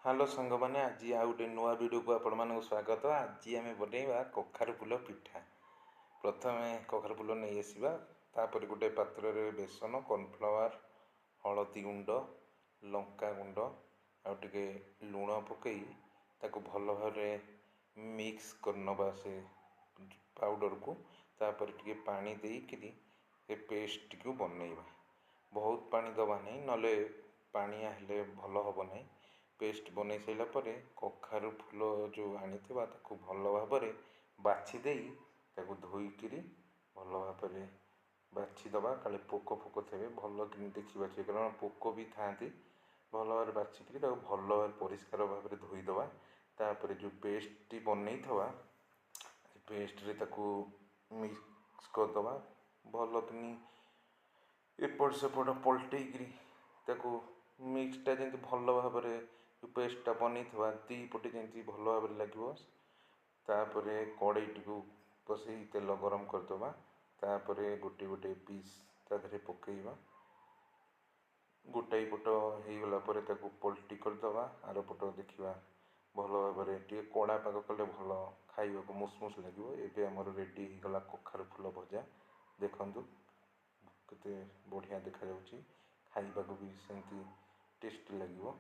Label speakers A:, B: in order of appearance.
A: Hello सांग मैंने आज आ गए नुआ वीडियो को आपण स्वागत। आज आम बनवा कखारु फूल पिठा। प्रथम कखारु फूल नहीं आसवा, तापर गोटे पात्र रे बेसन, कॉर्नफ्लावर, हलदी गुंड, लंका गुंड आउटे लुण पकई ताको भल भाव मिक्स करनवा से पाउडर को। तापर टिके पानी देकरी से पेस्ट को बनइबा। बहुत पानी दबा नहीं, नले पानिया हेले भल हम नहीं। पेस्ट बन सारा पर कखारु फूल जो आनी भल भाव बाछि धोईकी भल भाव बाछीदबा। काले पोक फोक थे भल देखी बाछी, कारण पोक भी था भल भाव बाछिक भल भाव परिष्कार भाव धोईदबा। तापर जो पेस्ट बनई था पेस्ट रे मिक्स करदबा। भल कि एपट सेपट पलटेक मिक्सटा जमी भल भाव पेस्टा बनई दी पटे जमी भल भाव लगे। तापर कड़ईटी को बसई तेल गरम करदबा। तापर गोटे गोटे पीस तादे पकईबा। गोटाई पट हो गला पलटी करदबा। आर पट देखा भल भाव टे कड़ा पाग कले भल खाइबा मुसमुस लगे। एबे आमर रेडी होगला कखारु फूल भजा। देखु केते बढ़िया देखा, खाइबा भी सेमती टेस्टी लगे।